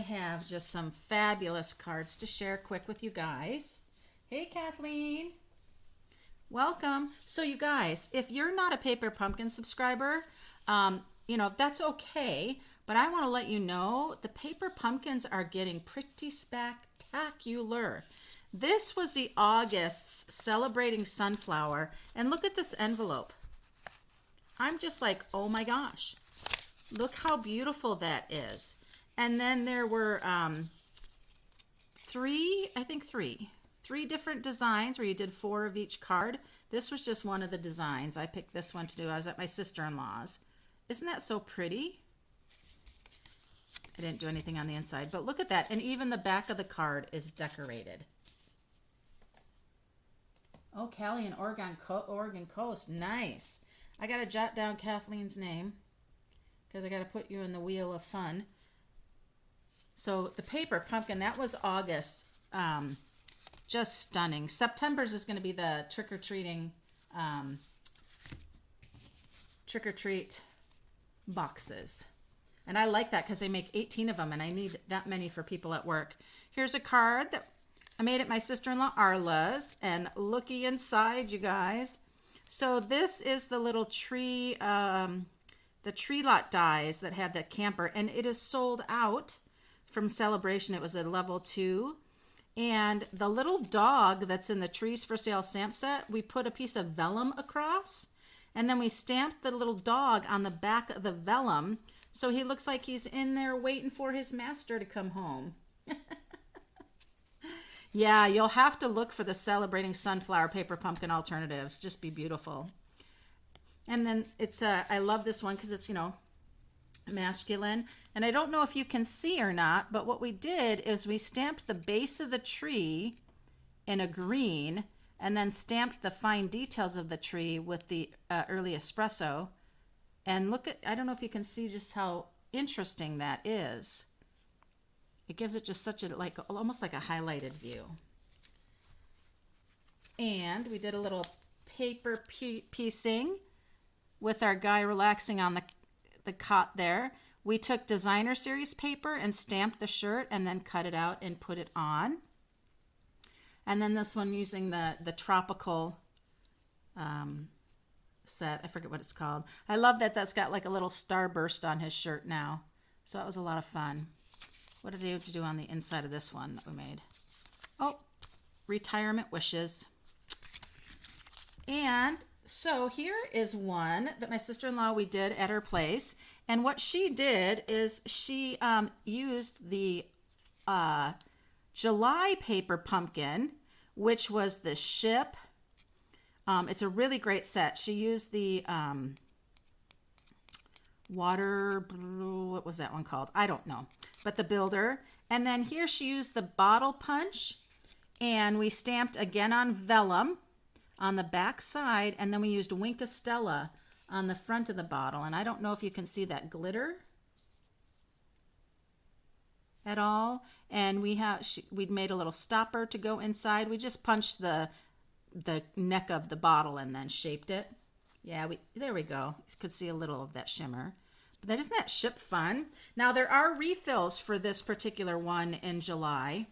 have just some fabulous cards to share quick with you guys. Hey, Kathleen. Welcome. So you guys, if you're not a Paper Pumpkin subscriber, that's okay. But I want to let you know the Paper Pumpkins are getting pretty spectacular. This was the August's Celebrating Sunflower. And look at this envelope. I'm just like, oh my gosh. Look how beautiful that is. And then there were three different designs where you did 4 of each card. This was just one of the designs. I picked this one to do. I was at my sister-in-law's. Isn't that so pretty? I didn't do anything on the inside, but look at that. And even the back of the card is decorated. Oh, Callie in Oregon Coast. Nice. I got to jot down Kathleen's name because I got to put you in the wheel of fun. So the Paper Pumpkin, that was August. Just stunning. September's is going to be the trick-or-treating, trick-or-treat boxes. And I like that because they make 18 of them, and I need that many for people at work. Here's a card that I made at my sister-in-law Arla's, and looky inside, you guys. So this is the little tree, the tree lot dies that had the camper, and it is sold out from Celebration. It was a level 2. And the little dog that's in the Trees for Sale stamp set, we put a piece of vellum across, and then we stamped the little dog on the back of the vellum, so he looks like he's in there waiting for his master to come home. Yeah, you'll have to look for the Celebrating Sunflower Paper Pumpkin alternatives. Just be beautiful. And then it's I love this one because it's, masculine. And I don't know if you can see or not, but what we did is we stamped the base of the tree in a green and then stamped the fine details of the tree with the early espresso. And look at, I don't know if you can see just how interesting that is. It gives it just such a, almost like a highlighted view. And we did a little paper piecing with our guy relaxing on the cot there. We took designer series paper and stamped the shirt and then cut it out and put it on. And then this one using the tropical set. I forget what it's called. I love that that's got like a little starburst on his shirt now. So that was a lot of fun. What did I have to do on the inside of this one that we made? Oh, retirement wishes. And so here is one that my sister-in-law, we did at her place. And what she did is she used the July Paper Pumpkin, which was the ship. It's a really great set. She used the water, what was that one called? I don't know. But the builder. And then here she used the bottle punch. And we stamped again on vellum on the back side, and then we used Wink of Stella on the front of the bottle. And I don't know if you can see that glitter at all. And we'd made a little stopper to go inside. We just punched the neck of the bottle and then shaped it. Yeah, there we go. You could see a little of that shimmer. But isn't that ship fun? Now there are refills for this particular one in July.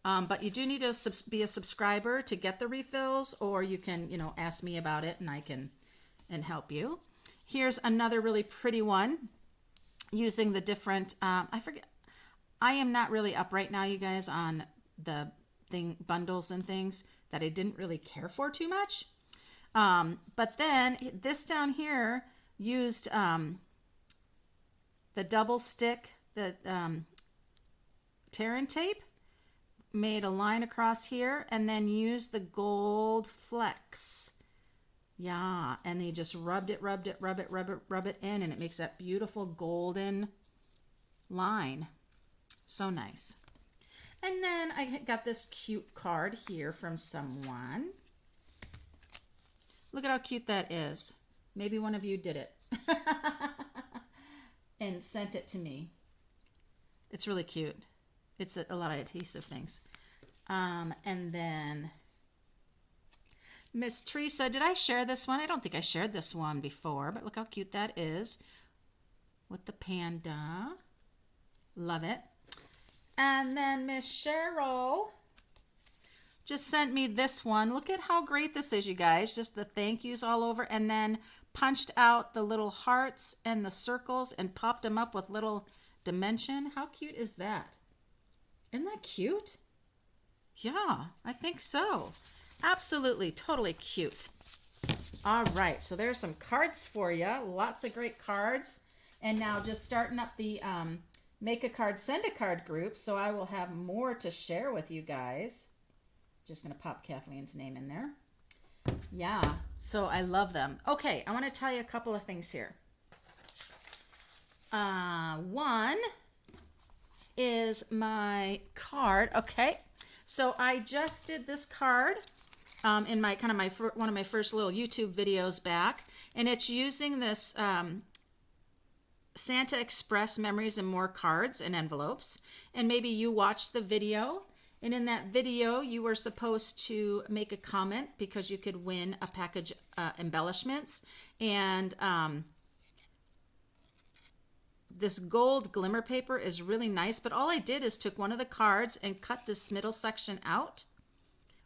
But you do need to be a subscriber to get the refills, or you can, ask me about it and I can help you. Here's another really pretty one using the different, I forget, I am not really up right now, you guys, on the bundles and things that I didn't really care for too much. But then this down here used the double stick, the tear and tape, made a line across here, and then used the gold flecks. Yeah, and they just rub it in, and it makes that beautiful golden line. So nice. And then I got this cute card here from someone. Look at how cute that is. Maybe one of you did it and sent it to me. It's really cute. It's a lot of adhesive things. And then Miss Teresa, did I share this one? I don't think I shared this one before, but look how cute that is with the panda. Love it. And then Miss Cheryl just sent me this one. Look at how great this is, you guys. Just the thank yous all over, and then punched out the little hearts and the circles and popped them up with little dimension. How cute is that? Isn't that cute? Yeah, I think so. Absolutely, totally cute. All right, so there's some cards for you. Lots of great cards. And now just starting up the Make a Card, Send a Card group, so I will have more to share with you guys. Just going to pop Kathleen's name in there. Yeah, so I love them. Okay, I want to tell you a couple of things here. One is my card. Okay, so I just did this card in my one of my first little YouTube videos back, and it's using this Santa Express Memories and More cards and envelopes. And maybe you watched the video, and in that video you were supposed to make a comment because you could win a package embellishments. And this gold glimmer paper is really nice, but all I did is took one of the cards and cut this middle section out,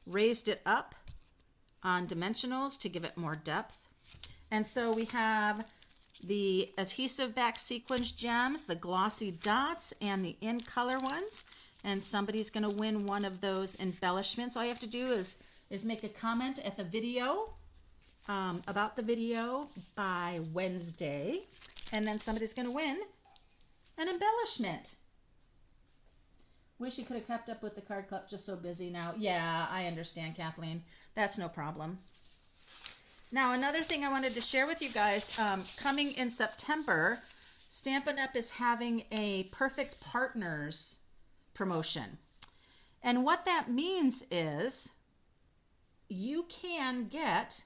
raised it up on dimensionals to give it more depth. And so we have the adhesive back sequins gems, the glossy dots, and the in color ones. And somebody's going to win one of those embellishments. All you have to do is make a comment at the video, about the video by Wednesday, and then somebody's going to win an embellishment. Wish you could have kept up with the card club, just so busy now. Yeah, I understand, Kathleen. That's no problem. Now, another thing I wanted to share with you guys, coming in September, Stampin' Up! Is having a Perfect Partners promotion. And what that means is you can get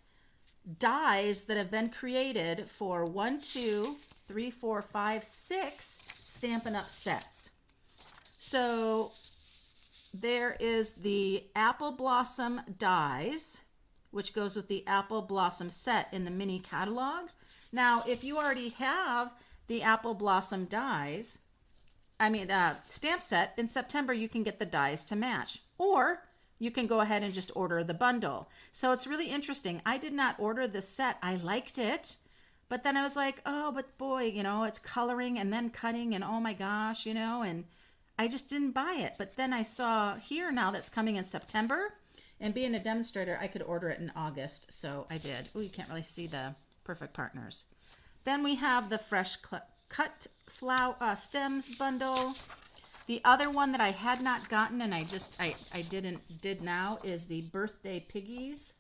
dies that have been created for 1, 2, 3, 4, 5, 6 Stampin' Up! Sets. So there is the Apple Blossom dies, which goes with the Apple Blossom set in the mini catalog. Now, if you already have the Apple Blossom dies, stamp set, in September you can get the dies to match. Or you can go ahead and just order the bundle. So it's really interesting. I did not order this set. I liked it. But then I was like, oh, but boy, it's coloring and then cutting and oh my gosh, and I just didn't buy it. But then I saw here now that's coming in September. And being a demonstrator, I could order it in August, so I did. Oh, you can't really see the Perfect Partners. Then we have the Fresh Cut Flower Stems bundle. The other one that I had not gotten and I did now is the Birthday Piggies.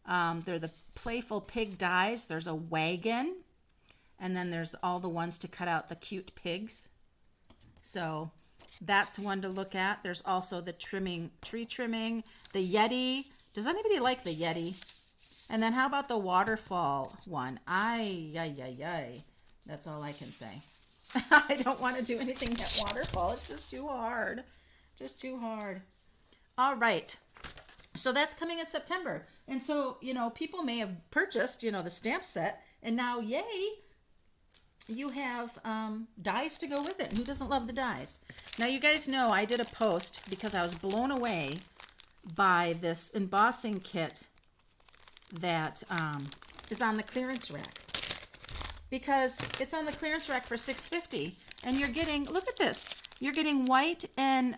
They're the Playful Pig dies. There's a wagon, and then there's all the ones to cut out the cute pigs. So that's one to look at. There's also the tree trimming, the Yeti. Does anybody like the Yeti? And then how about the waterfall one? Ay. That's all I can say. I don't want to do anything at waterfall. It's just too hard. Just too hard. All right. So that's coming in September. And so, people may have purchased, the stamp set, and now, yay, you have dies to go with it. Who doesn't love the dies? Now, you guys know I did a post because I was blown away by this embossing kit that is on the clearance rack. Because it's on the clearance rack for $6.50, and you're getting, look at this, you're getting white and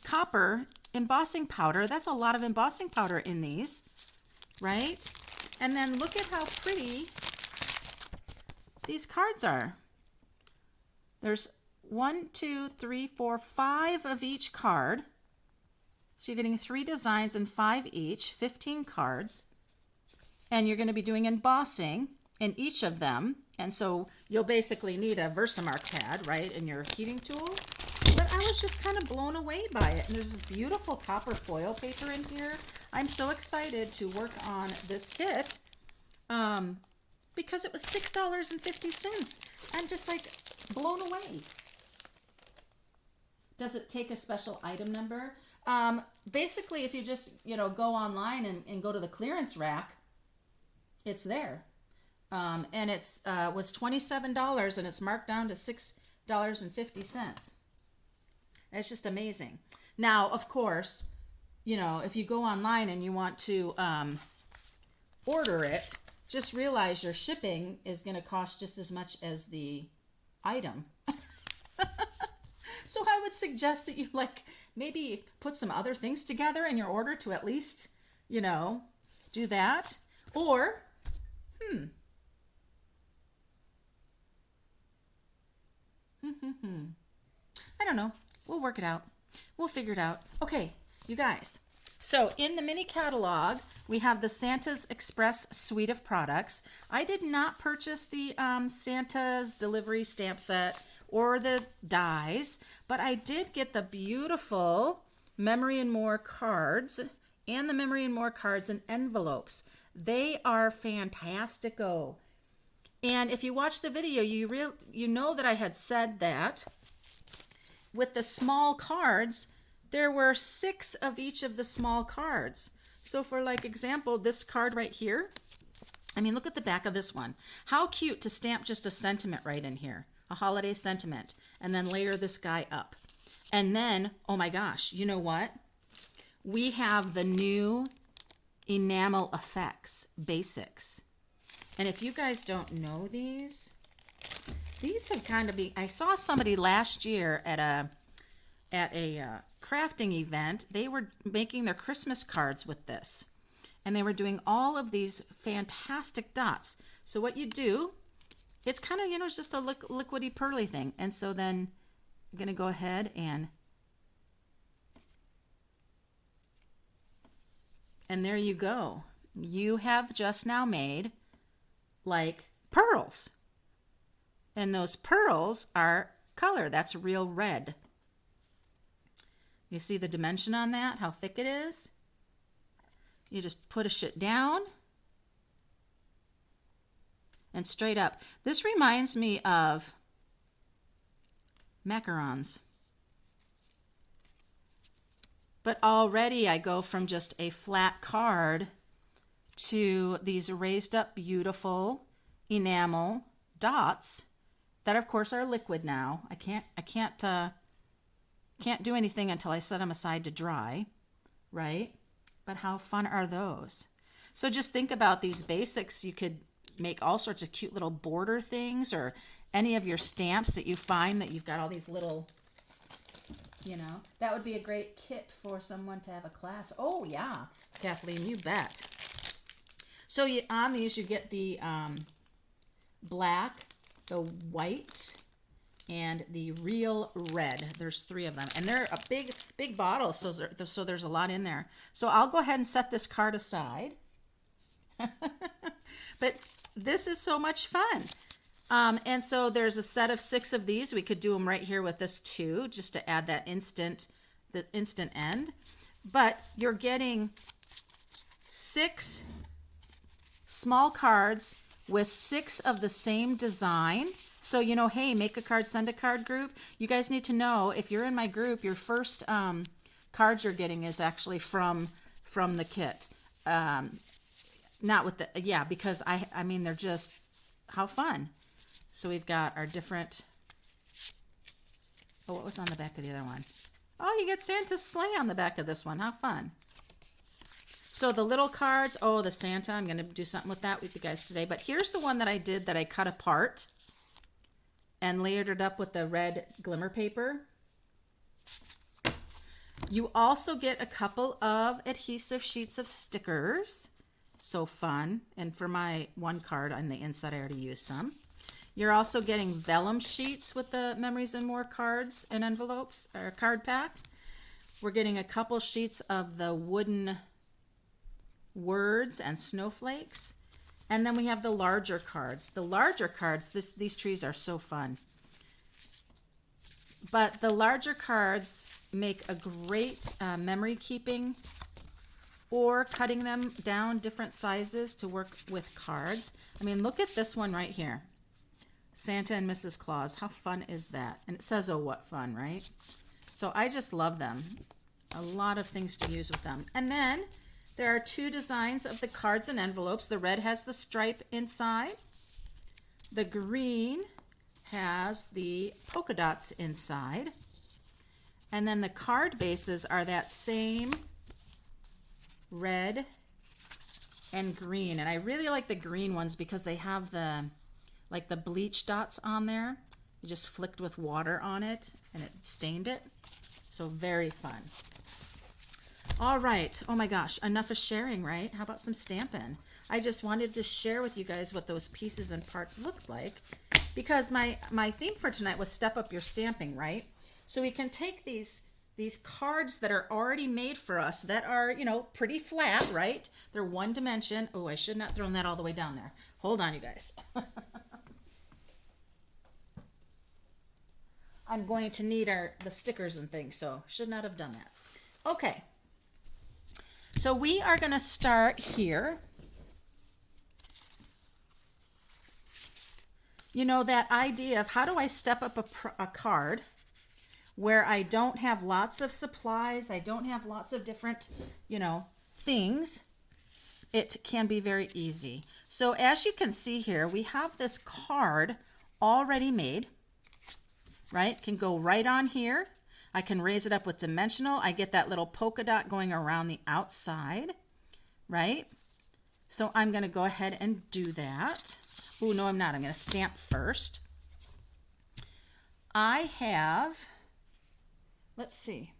copper embossing powder. That's a lot of embossing powder in these, right? And then look at how pretty these cards are. There's 1, 2, 3, 4, 5 of each card. So you're getting 3 designs and 5 each, 15 cards. And you're going to be doing embossing in each of them. And so you'll basically need a Versamark pad, right, in your heating tool. But I was just kind of blown away by it. And there's this beautiful copper foil paper in here. I'm so excited to work on this kit. Because it was $6.50. I'm just like blown away. Does it take a special item number? Basically, if you just, go online and go to the clearance rack, it's there. And it's was $27 and it's marked down to $4.50. It's just amazing. Now, of course, you know, if you go online and you want to order it, just realize your shipping is going to cost just as much as the item. So I would suggest that you like maybe put some other things together in your order to at least, you know, do that. Or, I don't know. We'll work it out. We'll figure it out. Okay, you guys. So in the mini catalog, we have the Santa's Express suite of products. I did not purchase the Santa's delivery stamp set or the dies, but I did get the beautiful Memory and More cards and the Memory and More cards and envelopes. They are fantastico. And if you watch the video, you know that I had said that with the small cards, there were 6 of each of the small cards. So for like example, this card right here, I mean, look at the back of this one. How cute to stamp just a sentiment right in here, a holiday sentiment, and then layer this guy up. And then, oh my gosh, you know what? We have the new Enamel Effects Basics. And if you guys don't know these have kind of been, I saw somebody last year at a crafting event. They were making their Christmas cards with this. And they were doing all of these fantastic dots. So what you do, it's kind of, you know, just a liquidy pearly thing. And so then you're going to go ahead and there you go. You have just now made like pearls. And those pearls are color. That's real red. You see the dimension on that? How thick it is? You just push it down and straight up. This reminds me of macarons. But already I go from just a flat card to these raised up beautiful enamel dots that of course are liquid now. I can't do anything until I set them aside to dry, right? But how fun are those? So just think about these basics. You could make all sorts of cute little border things, or any of your stamps that you find that you've got all these little, you know, that would be a great kit for someone to have a class. Oh yeah, Kathleen, you bet. So on these you get the black, the white, and the real red. There's 3 of them, and they're a big bottle, so there's a lot in there. So I'll go ahead and set this card aside. But this is so much fun. And so there's a set of 6 of these. We could do them right here with this too, just to add that instant end. But you're getting 6 small cards with 6 of the same design. So, you know, hey, make a card, send a card group. You guys need to know, if you're in my group, your first card you're getting is actually from the kit. Not with the, yeah, because I mean, they're just, how fun. So we've got our different, oh, what was on the back of the other one? Oh, you get Santa's sleigh on the back of this one. How fun. So the little cards, oh, the Santa, I'm going to do something with that with you guys today. But here's the one that I did that I cut apart and layered it up with the red glimmer paper. You also get a couple of adhesive sheets of stickers. So fun. And for my one card on the inside, I already used some. You're also getting vellum sheets with the Memories and More cards and envelopes, or card pack. We're getting a couple sheets of the wooden words and snowflakes. And then we have the larger cards. The larger cards, these trees are so fun. But the larger cards make a great memory keeping, or cutting them down different sizes to work with cards. I mean, look at this one right here. Santa and Mrs. Claus. How fun is that? And it says, oh, what fun, right? So I just love them. A lot of things to use with them. And then there are 2 designs of the cards and envelopes. The red has the stripe inside. The green has the polka dots inside. And then the card bases are that same red and green. And I really like the green ones because they have the like the bleach dots on there. You just flicked with water on it and it stained it. So very fun. All right. Oh my gosh, enough of sharing, right? How about some Stampin'? I just wanted to share with you guys what those pieces and parts looked like because my theme for tonight was step up your stamping, right? So we can take these cards that are already made for us that are, you know, pretty flat, right? They're one dimension. Oh, I should not have thrown that all the way down there. Hold on, you guys. I'm going to need the stickers and things, so should not have done that. Okay. So we are going to start here. You know, that idea of how do I step up a card where I don't have lots of supplies, I don't have lots of different, you know, things. It can be very easy. So as you can see here, we have this card already made, right? Can go right on here. I can raise it up with dimensional. I get that little polka dot going around the outside, right? So I'm going to go ahead and do that. Oh, no, I'm not. I'm going to stamp first. I have, let's see.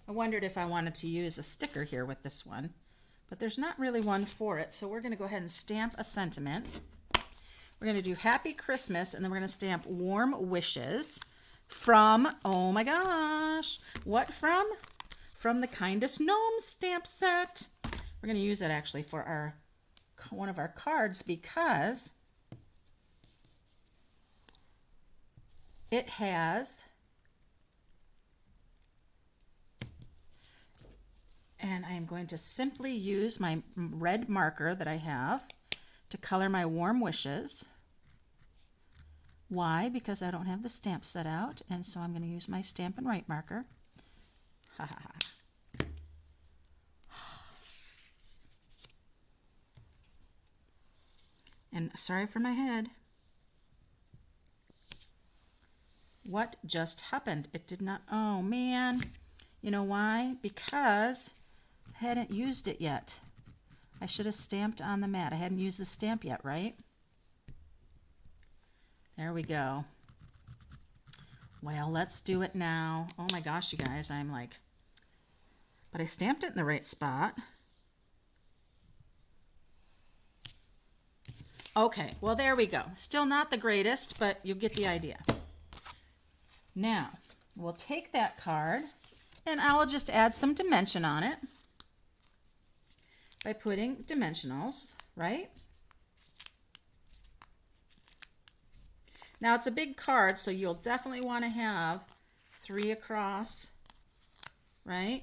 I wondered if I wanted to use a sticker here with this one, but there's not really one for it. So we're going to go ahead and stamp a sentiment. We're going to do Happy Christmas, and then we're going to stamp Warm Wishes from, oh my gosh, what from? From the Kindest Gnome stamp set. We're going to use it actually for one of our cards because it has, and I am going to simply use my red marker that I have to color my Warm Wishes. Why? Because I don't have the stamp set out, and so I'm going to use my Stampin' Right marker. Ha ha ha. And sorry for my head. What just happened? It did not, oh man. You know why? Because I hadn't used it yet. I should have stamped on the mat. I hadn't used the stamp yet, right? There we go. Well, let's do it now. Oh my gosh, you guys, I'm like, but I stamped it in the right spot. Okay, well, there we go. Still not the greatest, but you get the idea. Now, we'll take that card, and I'll just add some dimension on it by putting dimensionals, right? Now, it's a big card, so you'll definitely want to have 3 across, right?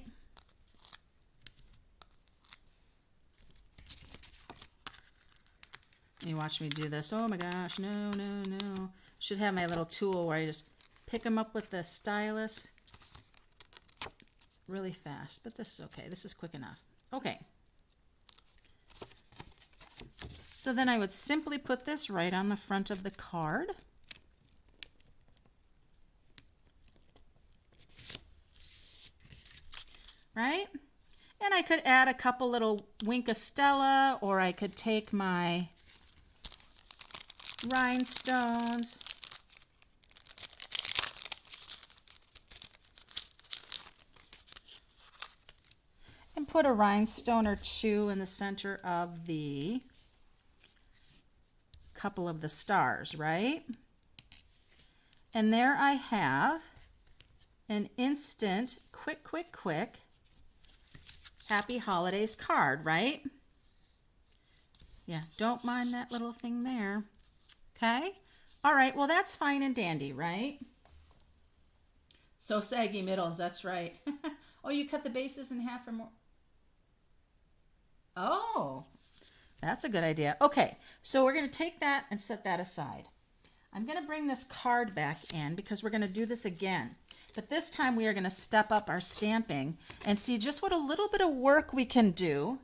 You watch me do this. Oh my gosh, no, no, no. Should have my little tool where I just pick them up with the stylus really fast, but this is okay. This is quick enough. Okay. So then I would simply put this right on the front of the card. Right? And I could add a couple little Wink of Stella, or I could take my rhinestones and put a rhinestone or 2 in the center of the couple of the stars, right? And there I have an instant, quick Happy Holidays card, right? Yeah, don't mind that little thing there. Okay? All right, well, that's fine and dandy, right? So saggy middles, that's right. Oh, you cut the bases in half or more? Oh, that's a good idea. Okay, so we're going to take that and set that aside. I'm going to bring this card back in because we're going to do this again. But this time we are going to step up our stamping and see just what a little bit of work we can do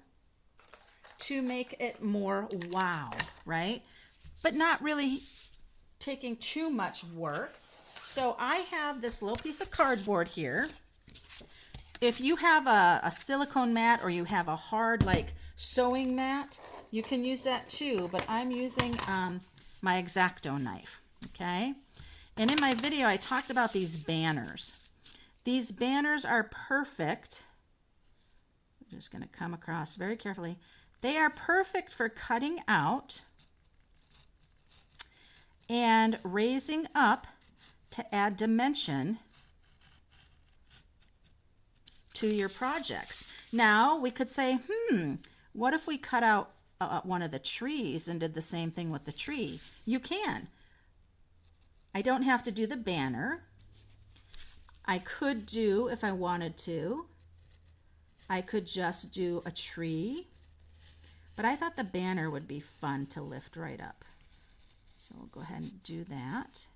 to make it more wow, right? But not really taking too much work. So I have this little piece of cardboard here. If you have a silicone mat or you have a hard like sewing mat, you can use that too, but I'm using my X-Acto knife, okay? And in my video, I talked about these banners. These banners are perfect. I'm just gonna come across very carefully. They are perfect for cutting out and raising up to add dimension to your projects. Now we could say, what if we cut out one of the trees and did the same thing with the tree? You can. I don't have to do the banner. I could do, if I wanted to, I could just do a tree, but I thought the banner would be fun to lift right up. So we'll go ahead and do that.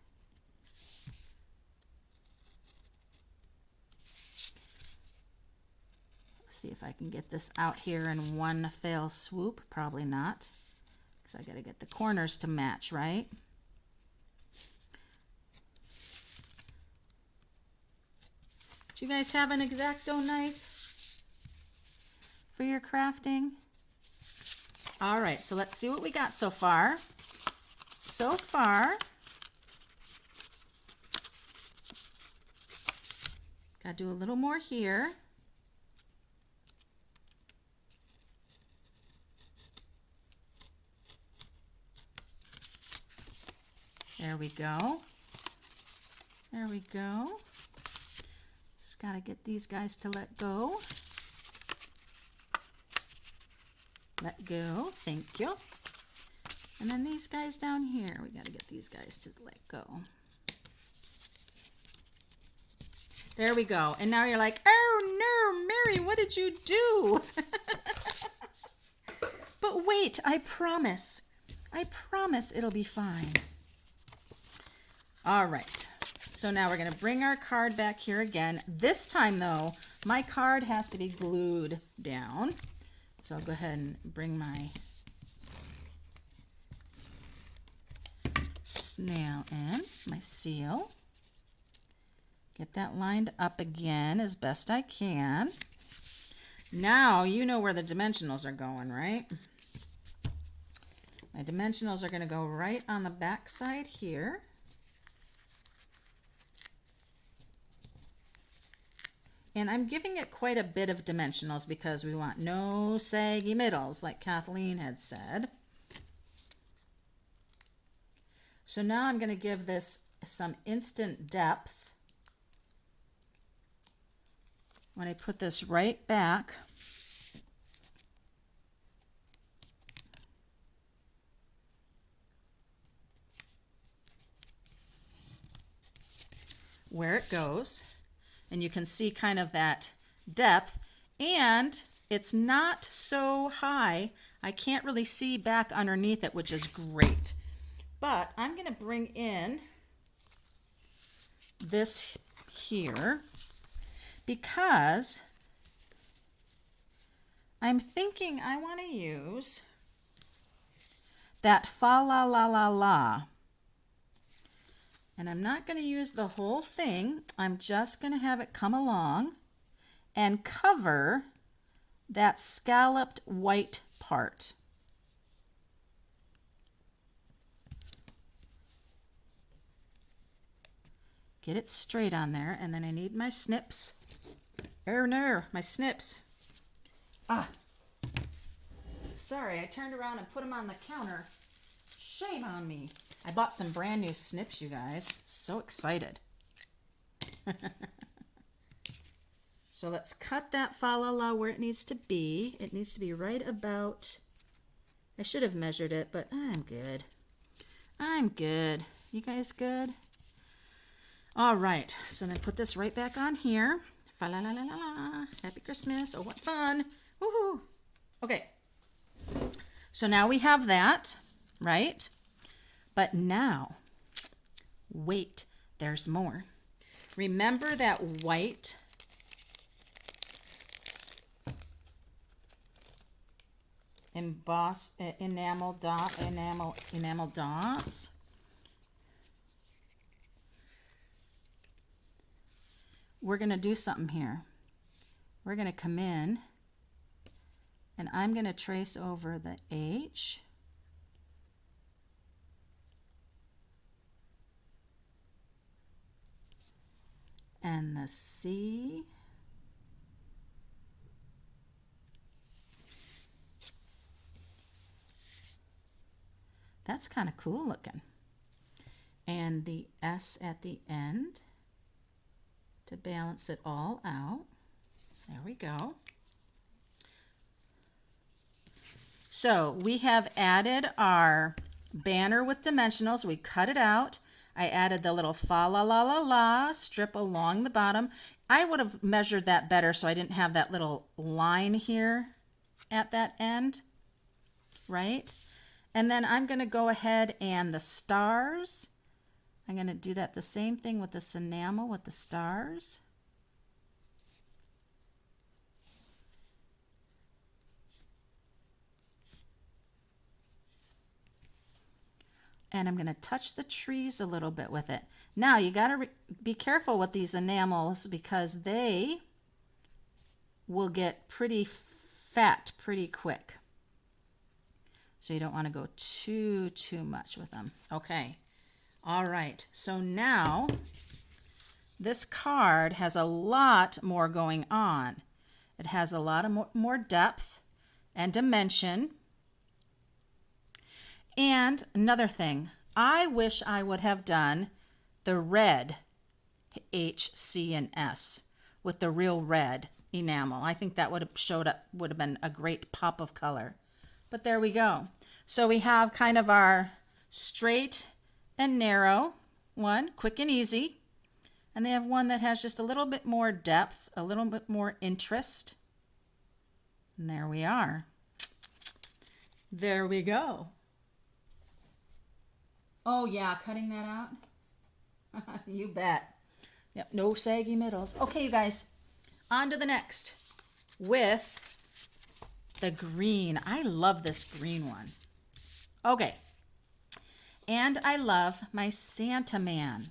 See if I can get this out here in one fell swoop. Probably not, because I got to get the corners to match, right? Do you guys have an X-Acto knife for your crafting? All right, so let's see what we got so far. So far, got to do a little more here. There we go. There we go. Just got to get these guys to let go. Let go. Thank you. And then these guys down here, we got to get these guys to let go. There we go. And now you're like, oh no, Mary, what did you do? But wait, I promise it'll be fine. All right, so now we're gonna bring our card back here again. This time though, my card has to be glued down. So I'll go ahead and bring my snail in, my seal. Get that lined up again as best I can. Now you know where the dimensionals are going, right? My dimensionals are gonna go right on the back side here. And I'm giving it quite a bit of dimensionals because we want no saggy middles, like Kathleen had said. So now I'm going to give this some instant depth. When I put this right back, where it goes. And you can see kind of that depth, and it's not so high. I can't really see back underneath it, which is great. But I'm going to bring in this here because I'm thinking I want to use that fa la la la la. And I'm not going to use the whole thing. I'm just going to have it come along and cover that scalloped white part. Get it straight on there, and then I need my snips. Oh no, my snips. Ah, sorry, I turned around and put them on the counter. Shame on me. I bought some brand new snips, you guys. So excited. So let's cut that fa la la where it needs to be. It needs to be right about, I should have measured it, but I'm good. I'm good. You guys good? All right, so then put this right back on here. Fa la la la la la. Happy Christmas. Oh, what fun. Woohoo. Okay. So now we have that, right? But now, wait, there's more. Remember that white emboss enamel dots. We're going to do something here. We're going to come in and I'm going to trace over the H. And the C. That's kind of cool looking. And the S at the end to balance it all out. There we go. So we have added our banner with dimensionals. We cut it out. I added the little fa la la la la strip along the bottom. I would have measured that better so I didn't have that little line here at that end, right? And then I'm going to go ahead and the stars. I'm going to do that the same thing with this enamel with the stars. And I'm going to touch the trees a little bit with it. Now you got to be careful with these enamels because they will get pretty fat pretty quick. So you don't want to go too much with them. Okay. All right. So now this card has a lot more going on. It has a lot of more depth and dimension. And another thing, I wish I would have done the red H, C, and S with the real red enamel. I think that would have been a great pop of color. But there we go. So we have kind of our straight and narrow one, quick and easy. And they have one that has just a little bit more depth, a little bit more interest. And there we are. There we go. Oh yeah, cutting that out? You bet. Yep, no saggy middles. Okay, you guys, on to the next with the green. I love this green one. Okay, and I love my Santa Man,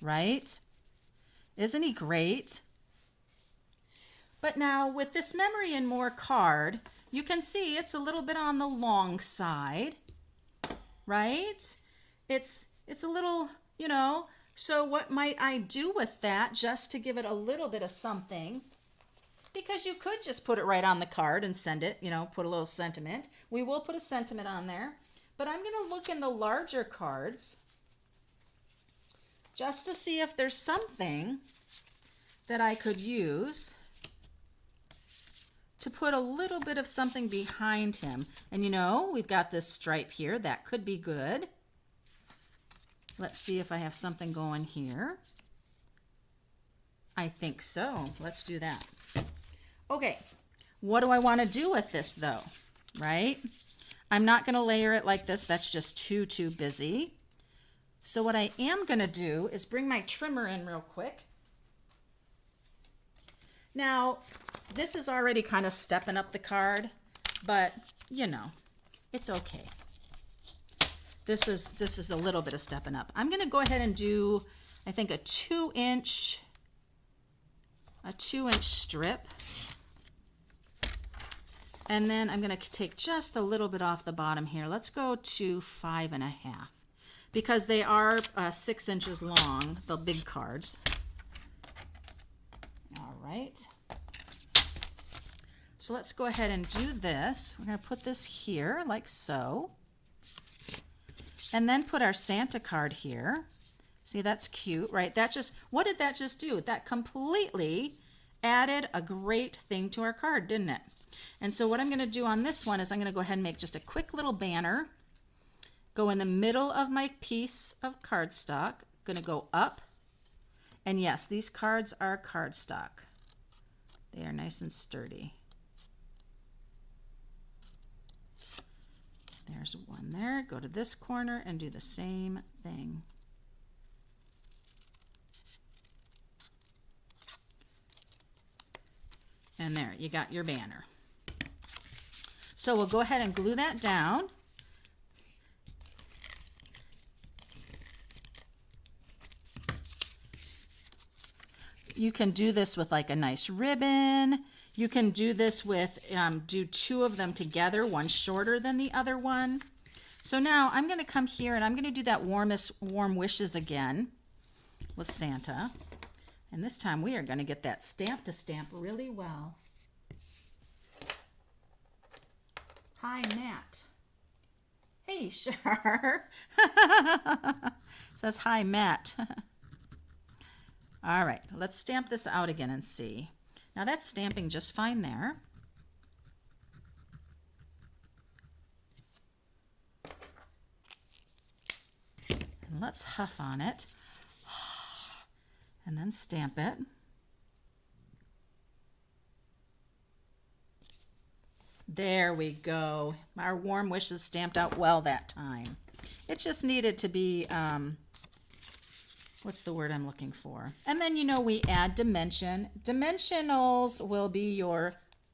right? Isn't he great? But now with this Memory and More card, you can see it's a little bit on the long side, right? It's a little, you know, so what might I do with that just to give it a little bit of something? Because you could just put it right on the card and send it, you know, put a little sentiment. We will put a sentiment on there, but I'm going to look in the larger cards just to see if there's something that I could use to put a little bit of something behind him. And you know, we've got this stripe here. That could be good. Let's see if I have something going here. I think so. Let's do that. Okay, what do I want to do with this though, right? I'm not going to layer it like this. That's just too busy. So what I am going to do is bring my trimmer in real quick. Now, this is already kind of stepping up the card, but you know, it's okay. This is a little bit of stepping up. I'm going to go ahead and do, I think, a 2-inch strip. And then I'm going to take just a little bit off the bottom here. Let's go to 5.5 because they are 6 inches long, the big cards. All right. So let's go ahead and do this. We're going to put this here like so. And then put our Santa card here. See, that's cute, right? That just, what did that just do? That completely added a great thing to our card, didn't it? And so what I'm going to do on this one is I'm going to go ahead and make just a quick little banner. Go in the middle of my piece of cardstock. Going to go up. And yes, these cards are cardstock. They are nice and sturdy. There's one there. Go to this corner and do the same thing. And there, you got your banner. So we'll go ahead and glue that down. You can do this with like a nice ribbon. You can do this with, do two of them together, one shorter than the other one. So now I'm going to come here and I'm going to do that warm wishes again with Santa. And this time we are going to get that stamp to stamp really well. Hi, Matt. Hey, Char. Says hi, Matt. All right, let's stamp this out again and see. Now that's stamping just fine there. And let's huff on it. And then stamp it. There we go. Our warm wishes stamped out well that time. It just needed to be, what's the word I'm looking for? And then, you know, we add dimension. Dimensionals will be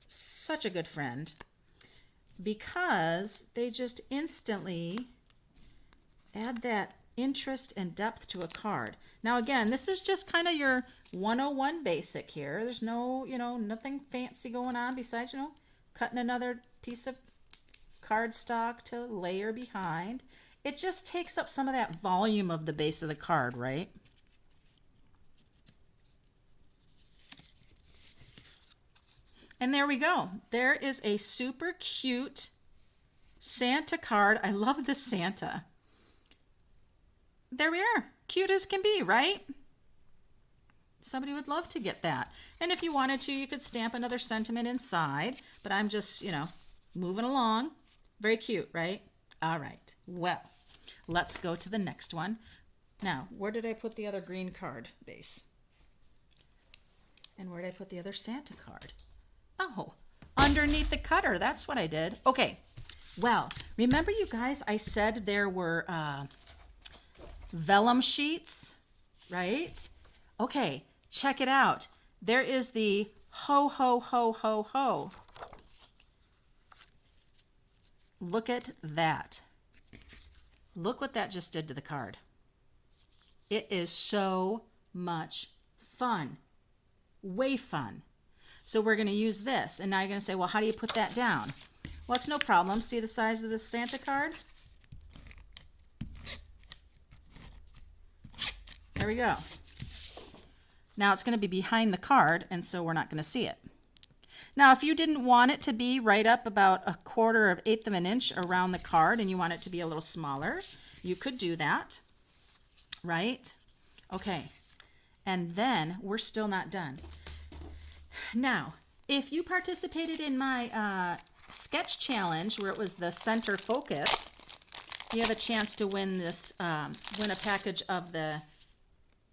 such a good friend because they just instantly add that interest and depth to a card. Now again, this is just kind of your 101 basic here. There's no, nothing fancy going on besides, cutting another piece of cardstock to layer behind. It just takes up some of that volume of the base of the card, right? And there we go. There is a super cute Santa card. I love this Santa. There we are. Cute as can be, right? Somebody would love to get that. And if you wanted to, you could stamp another sentiment inside. But I'm just, moving along. Very cute, right? All right. Well, let's go to the next one. Now, where did I put the other green card base? And where did I put the other Santa card? Oh, underneath the cutter. That's what I did. Okay. Well, remember you guys, I said there were vellum sheets, right? Okay, check it out. There is the ho, ho, ho, ho, ho. Look at that. Look what that just did to the card. It is so much fun. Way fun. So we're going to use this. And now you're going to say, well, how do you put that down? Well, it's no problem. See the size of the Santa card? There we go. Now it's going to be behind the card, and so we're not going to see it. Now, if you didn't want it to be right up about 1/4 of an inch around the card and you want it to be a little smaller, you could do that, right? Okay, and then we're still not done. Now, if you participated in my sketch challenge where it was the center focus, you have a chance to win this, win a package of the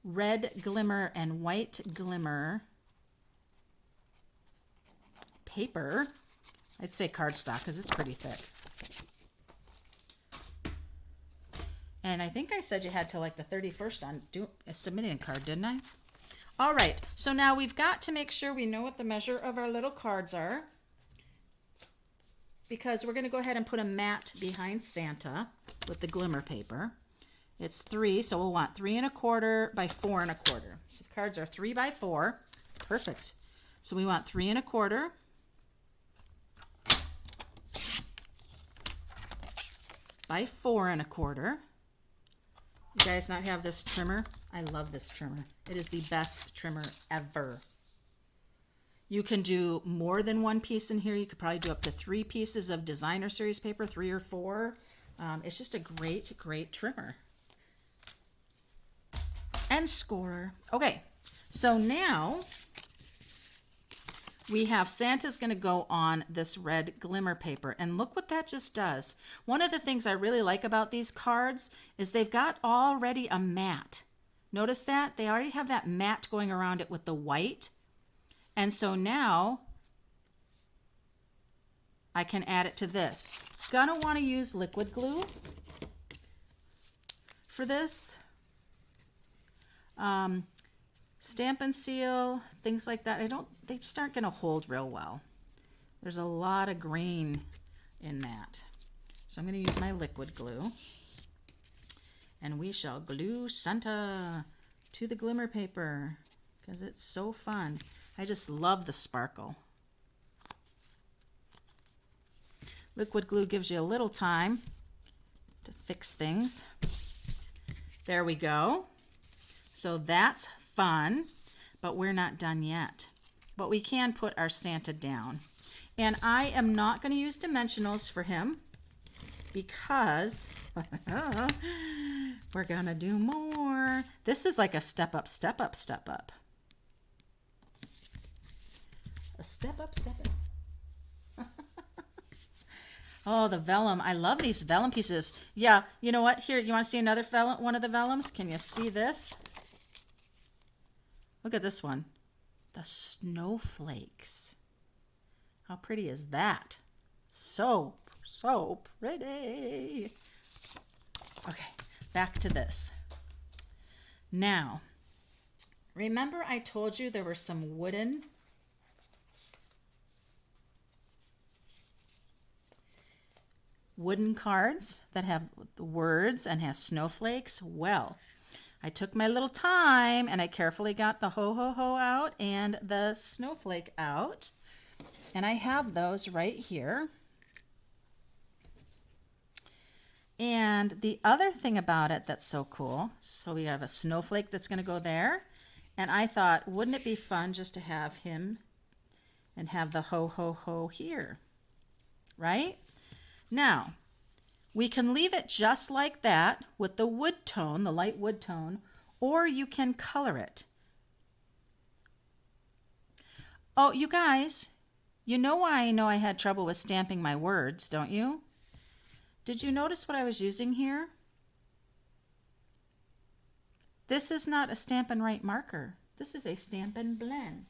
red glimmer and white glimmer paper. I'd say cardstock because it's pretty thick. And I think I said you had till like the 31st on submitting a card, didn't I? All right, so now we've got to make sure we know what the measure of our little cards are because we're going to go ahead and put a mat behind Santa with the glimmer paper. It's 3, so we'll want 3 1/4 by 4 1/4. So the cards are 3 by 4. Perfect. So we want 3 1/4 by 4 1/4. You guys not have this trimmer? I love this trimmer. It is the best trimmer ever. You can do more than one piece in here. You could probably do up to 3 pieces of designer series paper, 3 or 4. It's just a great, great trimmer. And scorer. Okay, so now we have Santa's going to go on this red glimmer paper, and look what that just does. One of the things I really like about these cards is they've got already a mat. Notice that? They already have that mat going around it with the white. And so now I can add it to this. Gonna want to use liquid glue for this. Stamp and seal, things like that. They just aren't going to hold real well. There's a lot of grain in that. So I'm going to use my liquid glue. And we shall glue Santa to the glimmer paper because it's so fun. I just love the sparkle. Liquid glue gives you a little time to fix things. There we go. So that's fun, but we're not done yet. But we can put our Santa down. And I am not going to use dimensionals for him because we're going to do more. This is like a step up, step up, step up. A step up, step up. Oh, the vellum. I love these vellum pieces. Yeah, you know what? Here, you want to see another vellum, one of the vellums? Can you see this? Look at this one. The snowflakes. How pretty is that? So pretty. Okay, back to this. Now, remember I told you there were some wooden cards that have the words and has snowflakes. Well, I took my little time and I carefully got the ho ho ho out and the snowflake out. And I have those right here. And the other thing about it that's so cool, so we have a snowflake that's going to go there. And I thought, wouldn't it be fun just to have him and have the ho ho ho here, right? Now, we can leave it just like that with the wood tone, the light wood tone, or you can color it. Oh, you guys, you know why I know I had trouble with stamping my words, don't you? Did you notice what I was using here? This is not a Stampin' Write marker. This is a Stampin' Blend.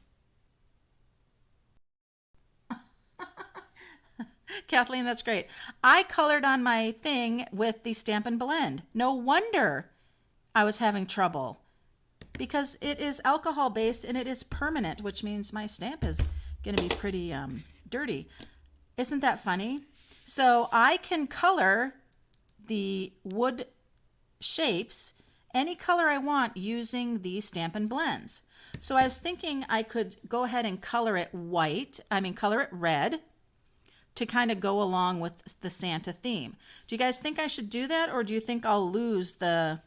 Kathleen, that's great. I colored on my thing with the Stampin' Blend. No wonder I was having trouble because it is alcohol based and it is permanent, which means my stamp is going to be pretty dirty. Isn't that funny? So I can color the wood shapes any color I want using the Stampin' Blends. So I was thinking I could go ahead and color it color it red to kind of go along with the Santa theme. Do you guys think I should do that, or do you think I'll lose it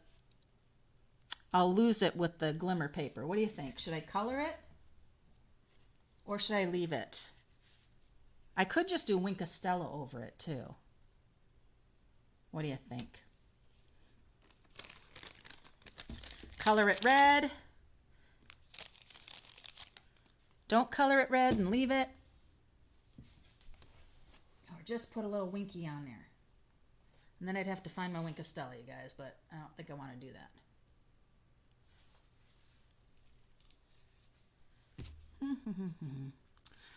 with the glimmer paper? What do you think? Should I color it or should I leave it? I could just do Wink of Stella over it too. What do you think? Color it red. Don't color it red and leave it. Or just put a little Winky on there. And then I'd have to find my Wink of Stella, you guys, but I don't think I want to do that.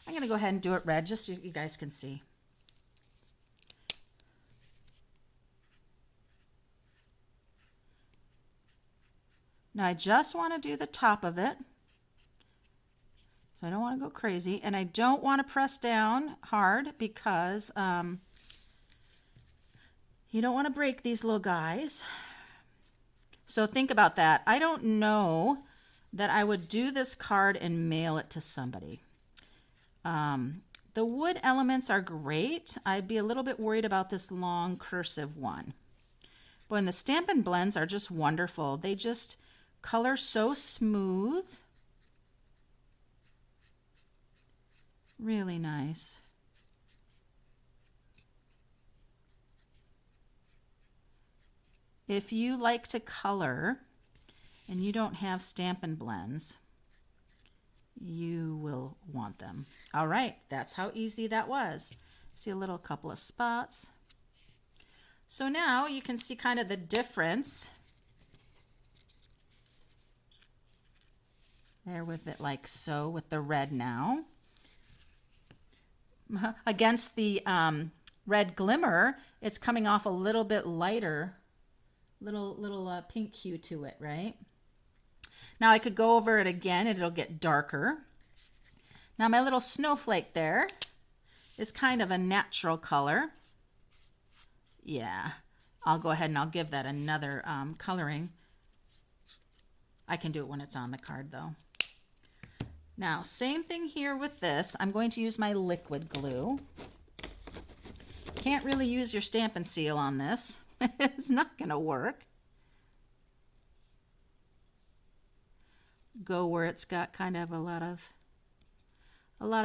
I'm going to go ahead and do it red just so you guys can see. Now I just want to do the top of it. So I don't want to go crazy, and I don't want to press down hard because you don't want to break these little guys. So think about that. I don't know that I would do this card and mail it to somebody. The wood elements are great. I'd be a little bit worried about this long cursive one. But when the Stampin' Blends are just wonderful. They just color so smooth. Really nice. If you like to color and you don't have Stampin' Blends, you will want them. All right, that's how easy that was. See a little couple of spots. So now you can see kind of the difference there with it like so with the red now. Against the red glimmer, it's coming off a little bit lighter, little pink hue to it, right? Now I could go over it again and it'll get darker. Now my little snowflake there, is kind of a natural color. Yeah, I'll go ahead and I'll give that another coloring. I can do it when it's on the card though. Now, same thing here with this. I'm going to use my liquid glue. Can't really use your Stampin' Seal on this. It's not going to work. Go where it's got kind of a lot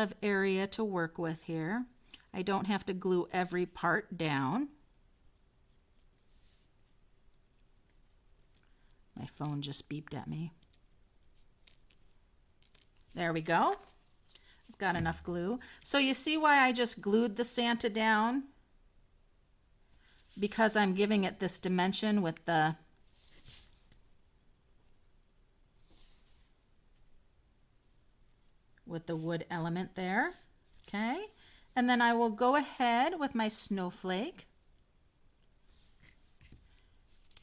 of area to work with here. I don't have to glue every part down. My phone just beeped at me. There we go. I've got enough glue. So you see why I just glued the Santa down? Because I'm giving it this dimension with the wood element there. Okay. And then I will go ahead with my snowflake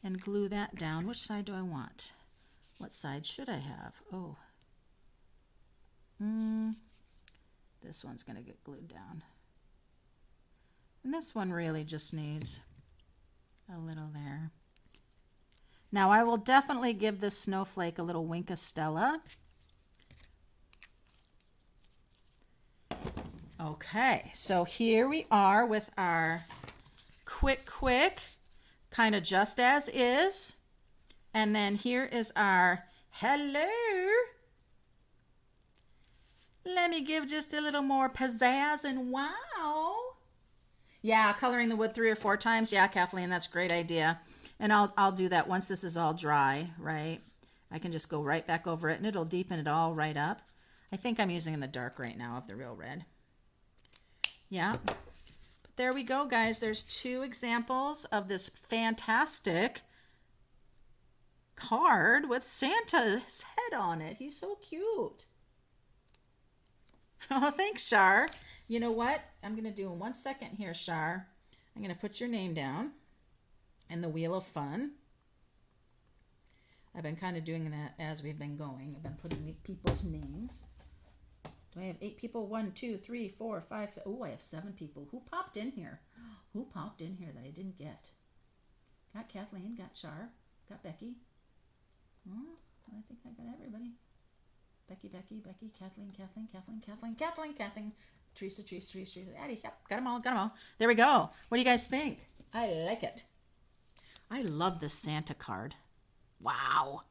and glue that down. Which side do I want? What side should I have? Oh. This one's going to get glued down. And this one really just needs a little there. Now I will definitely give this snowflake a little wink of Stella. Okay, so here we are with our quick, kind of just as is. And then here is our hello. Let me give just a little more pizzazz and wow. Yeah, coloring the wood 3 or 4 times. Yeah, Kathleen, that's a great idea. And I'll do that once this is all dry, right? I can just go right back over it and it'll deepen it all right up. I think I'm using in the dark right now of the real red. Yeah. But there we go, guys. There's 2 examples of this fantastic card with Santa's head on it. He's so cute. Oh, thanks, Shar. You know what? I'm going to do in 1 second here, Shar. I'm going to put your name down in the Wheel of Fun. I've been kind of doing that as we've been going. I've been putting people's names. Do I have 8 people? 1, 2, 3, 4, 5, 6. Oh, I have 7 people. Who popped in here? Who popped in here that I didn't get? Got Kathleen, got Shar, got Becky. Oh, I think I got everybody. Becky, Kathleen, Teresa, Addie, yep, got them all. There we go. What do you guys think? I like it. I love this Santa card. Wow.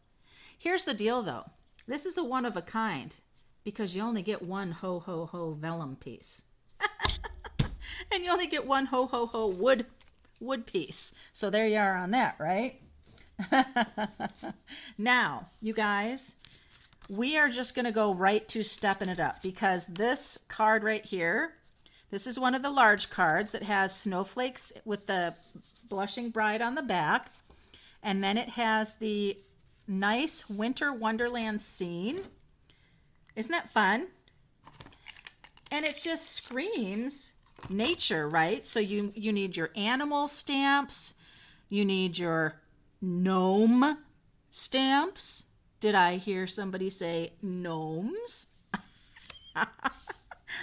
Here's the deal, though. This is a one of a kind because you only get one ho, ho, ho vellum piece. And you only get one ho, ho, ho wood piece. So there you are on that, right? Now, you guys, we are just going to go right to stepping it up because this card right here, this is one of the large cards. It has snowflakes with the blushing bride on the back. And then it has the nice winter wonderland scene. Isn't that fun? And it just screams nature, right? So you need your animal stamps. You need your gnome stamps. Did I hear somebody say gnomes?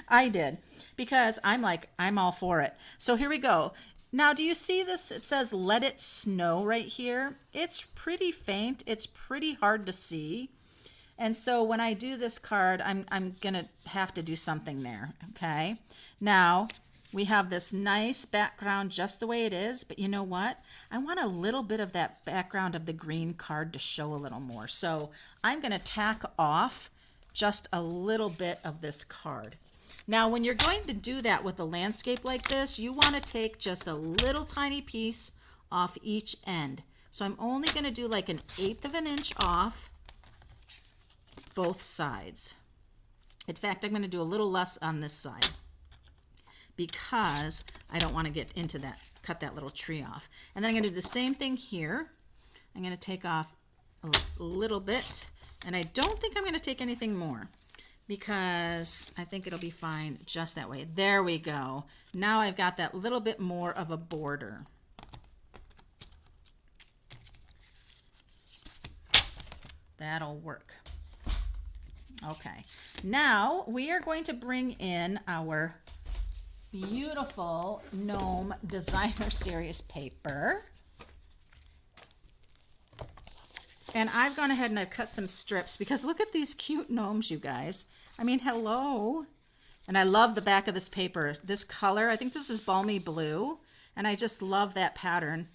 I did, because I'm all for it. So here we go. Now, do you see this? It says let it snow right here. It's pretty faint. It's pretty hard to see. And so when I do this card, I'm going to have to do something there, okay? Now, we have this nice background just the way it is, but you know what? I want a little bit of that background of the green card to show a little more. So I'm going to tack off just a little bit of this card. Now, when you're going to do that with a landscape like this, you want to take just a little tiny piece off each end. So I'm only going to do like 1/8 of an inch off both sides. In fact, I'm going to do a little less on this side because I don't want to get into that, cut that little tree off. And then I'm going to do the same thing here. I'm going to take off a little bit, and I don't think I'm going to take anything more because I think it'll be fine just that way. There we go. Now I've got that little bit more of a border. That'll work. Okay, now we are going to bring in our beautiful gnome designer series paper. And I've gone ahead and I've cut some strips because look at these cute gnomes, you guys. I mean, hello. And I love the back of this paper. This color, I think this is balmy blue. And I just love that pattern.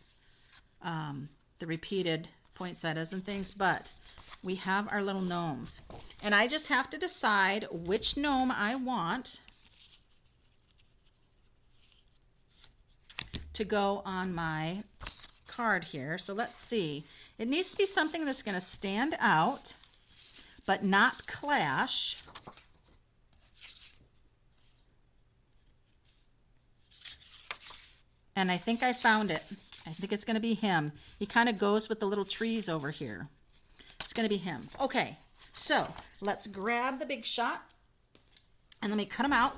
The repeated poinsettias and things. But we have our little gnomes. And I just have to decide which gnome I want to go on my card here. So let's see. It needs to be something that's going to stand out, but not clash. And I think I found it. I think it's going to be him. He kind of goes with the little trees over here. It's going to be him. Okay, so let's grab the Big Shot and let me cut him out.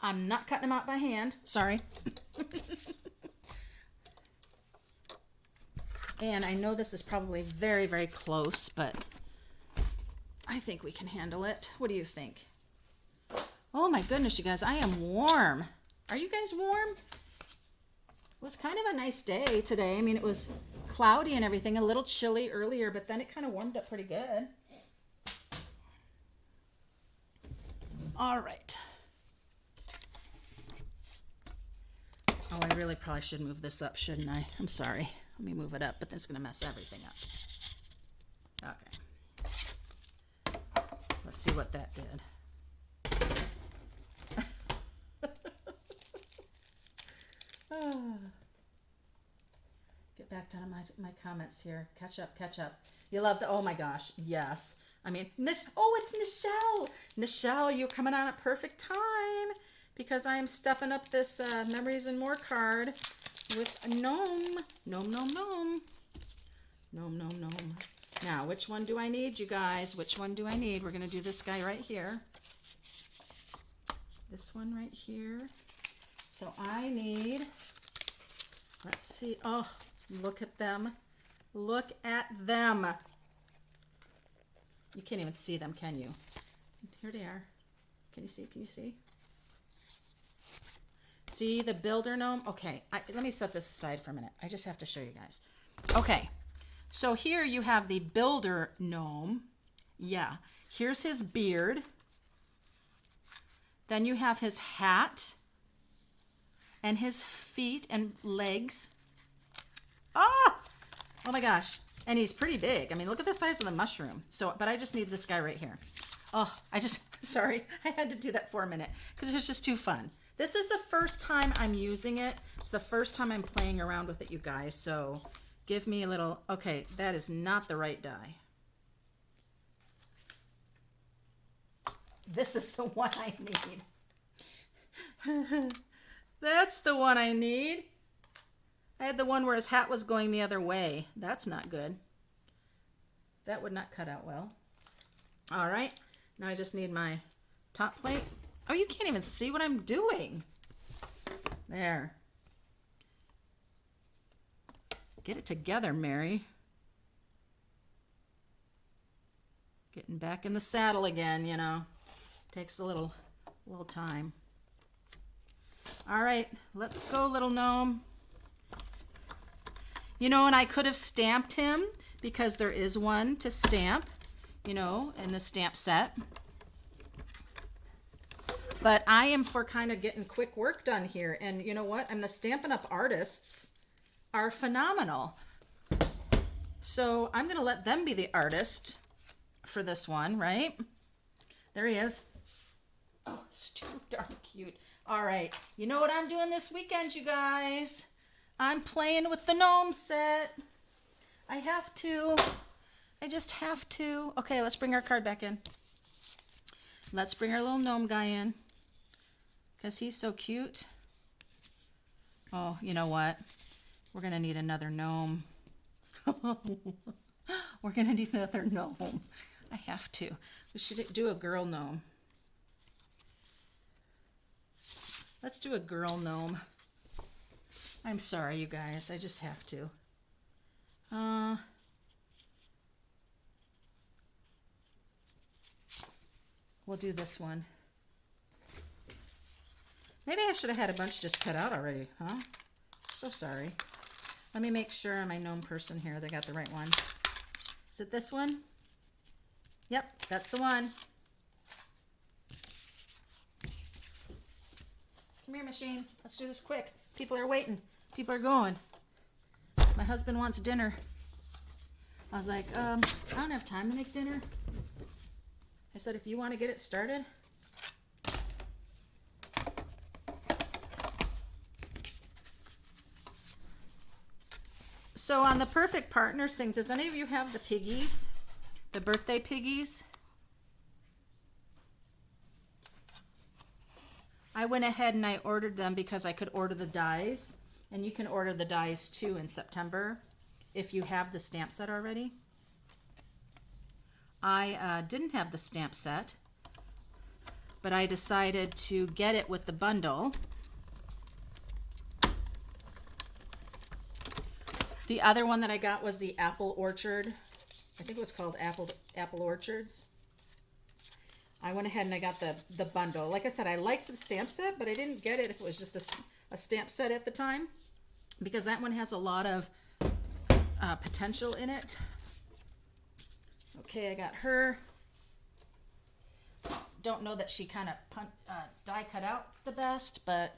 I'm not cutting him out by hand. Sorry. And I know this is probably very, very close, but I think we can handle it. What do you think? Oh my goodness, you guys, I am warm. Are you guys warm? It was kind of a nice day today. I mean, it was cloudy and everything, a little chilly earlier, but then it kind of warmed up pretty good. All right. Oh, I really probably should move this up, shouldn't I? I'm sorry. Let me move it up, but that's going to mess everything up. Okay. Let's see what that did. Get back to my comments here. Catch up, catch up. You love the, oh my gosh, yes. I mean, oh, it's Nichelle. Nichelle, you're coming on at perfect time because I am stuffing up this Memories and More card with a gnome. Gnome, gnome, gnome. Gnome, gnome, gnome. Now, which one do I need, you guys? Which one do I need? We're going to do this guy right here. This one right here. So I need, let's see. Oh, look at them. Look at them. You can't even see them, can you? Here they are. Can you see? Can you see? See the builder gnome? Okay, let me set this aside for a minute. I just have to show you guys. Okay, so here you have the builder gnome. Yeah, here's his beard. Then you have his hat and his feet and legs. Ah! Oh my gosh. And he's pretty big. I mean, look at the size of the mushroom. So, but I just need this guy right here. Oh, sorry, I had to do that for a minute because it's just too fun. This is the first time I'm using it. It's the first time I'm playing around with it, you guys. So give me a little, okay, that is not the right die. This is the one I need. That's the one I need. I had the one where his hat was going the other way. That's not good. That would not cut out well. All right, now I just need my top plate. Oh, you can't even see what I'm doing. There. Get it together, Mary. Getting back in the saddle again, you know. Takes a little time. All right, let's go, little gnome. You know, and I could have stamped him because there is one to stamp, you know, in the stamp set. But I am for kind of getting quick work done here. And you know what? The Stampin' Up! Artists are phenomenal. So I'm going to let them be the artist for this one, right? There he is. Oh, it's too darn cute. All right. You know what I'm doing this weekend, you guys? I'm playing with the gnome set. I have to. I just have to. Okay, let's bring our card back in. Let's bring our little gnome guy in. Because he's so cute. Oh, you know what? We're going to need another gnome. We're going to need another gnome. I have to. We should do a girl gnome. Let's do a girl gnome. I'm sorry, you guys. I just have to. We'll do this one. Maybe I should have had a bunch just cut out already, huh? So sorry. Let me make sure on my gnome person here they got the right one. Is it this one? Yep, that's the one. Come here, machine. Let's do this quick. People are waiting. People are going. My husband wants dinner. I was like, I don't have time to make dinner. I said, if you want to get it started. So on the Perfect Partners thing, does any of you have the piggies? The birthday piggies? I went ahead and I ordered them because I could order the dies. And you can order the dies too in September if you have the stamp set already. I didn't have the stamp set, but I decided to get it with the bundle. The other one that I got was the Apple Orchard. I think it was called Apple Orchards. I went ahead and I got the bundle. Like I said, I liked the stamp set, but I didn't get it if it was just a stamp set at the time, because that one has a lot of potential in it. Okay, I got her. Don't know that she kind of die cut out the best, but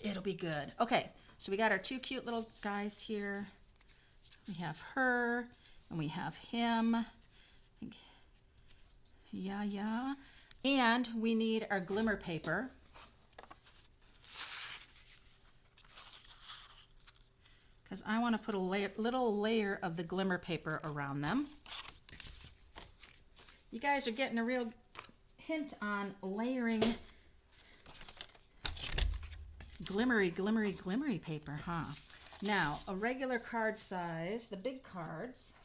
it'll be good. Okay, so we got our two cute little guys here. We have her, and we have him. Yeah. And we need our glimmer paper. Because I want to put a little layer of the glimmer paper around them. You guys are getting a real hint on layering glimmery paper, huh? Now, a regular card size, the big cards.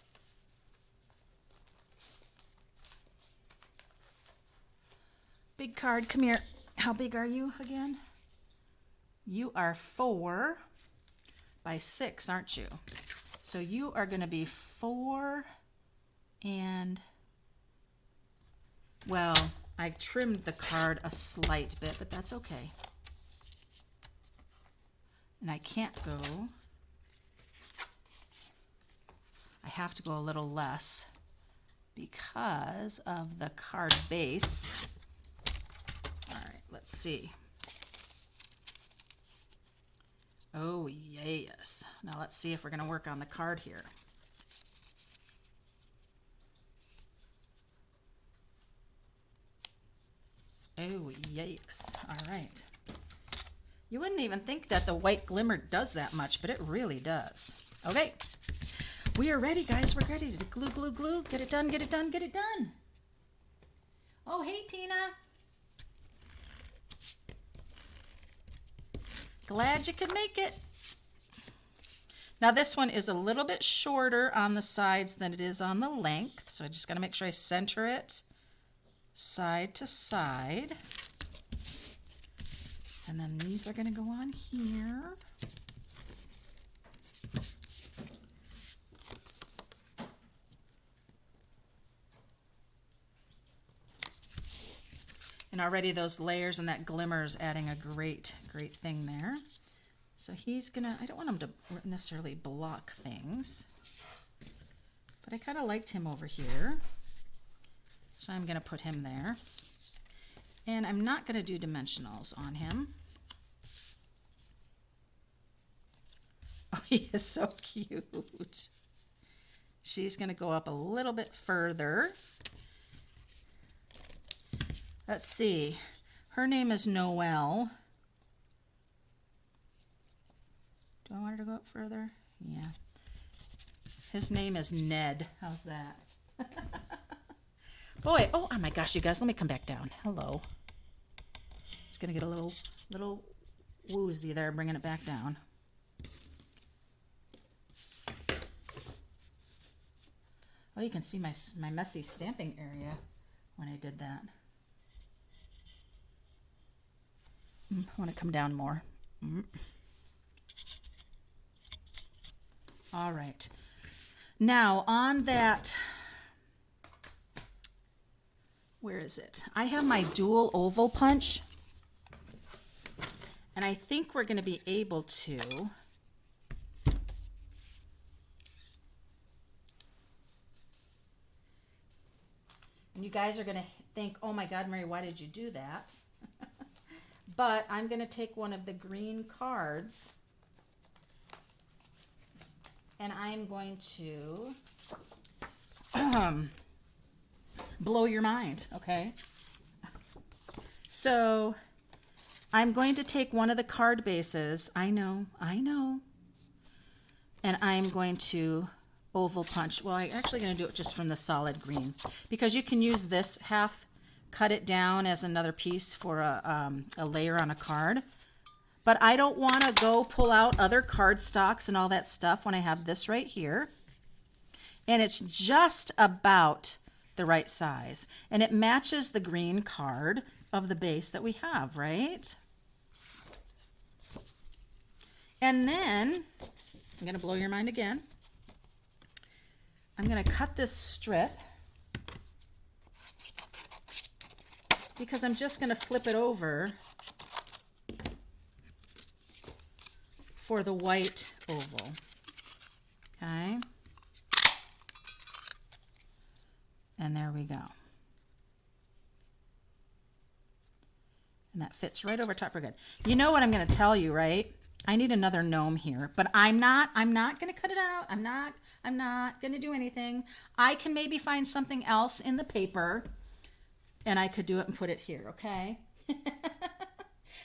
Big card, come here. How big are you again? You are 4 by 6, aren't you? So you are going to be 4 and, well, I trimmed the card a slight bit, but that's okay. And I can't go, I have to go a little less because of the card base. All right, let's see. Oh, yes. Now let's see if we're going to work on the card here. Oh, yes. All right. You wouldn't even think that the white glimmer does that much, but it really does. Okay. We are ready, guys. We're ready to glue, glue, glue. Get it done, get it done, get it done. Oh, hey, Tina. Glad you could make it. Now this one is a little bit shorter on the sides than it is on the length, so I just got to make sure I center it side to side. And then these are going to go on here. And already those layers and that glimmer is adding a great thing there. So he's gonna, I don't want him to necessarily block things, but I kind of liked him over here. So I'm gonna put him there. And I'm not gonna do dimensionals on him. Oh, he is so cute. She's gonna go up a little bit further. Let's see. Her name is Noelle. Do I want her to go up further? Yeah. His name is Ned. How's that? Boy, oh my gosh, you guys, let me come back down. Hello. It's gonna get a little woozy there, bringing it back down. Oh, you can see my messy stamping area when I did that. I want to come down more. All right. Now on that, where is it? I have my dual oval punch. And I think we're going to be able to and you guys are going to think, oh my God, Mary, why did you do that? But I'm going to take one of the green cards and I'm going to blow your mind, okay? So I'm going to take one of the card bases. I know. And I'm going to oval punch. Well, I'm actually going to do it just from the solid green because you can use this half, cut it down as another piece for a layer on a card. But I don't want to go pull out other card stocks and all that stuff when I have this right here. And it's just about the right size. And it matches the green card of the base that we have, right? And then, I'm going to blow your mind again. I'm going to cut this strip because I'm just going to flip it over for the white oval. Okay. And there we go. And that fits right over top. We're good. You know what I'm going to tell you, right? I need another gnome here, but I'm not going to cut it out. I'm not going to do anything. I can maybe find something else in the paper and I could do it and put it here, okay?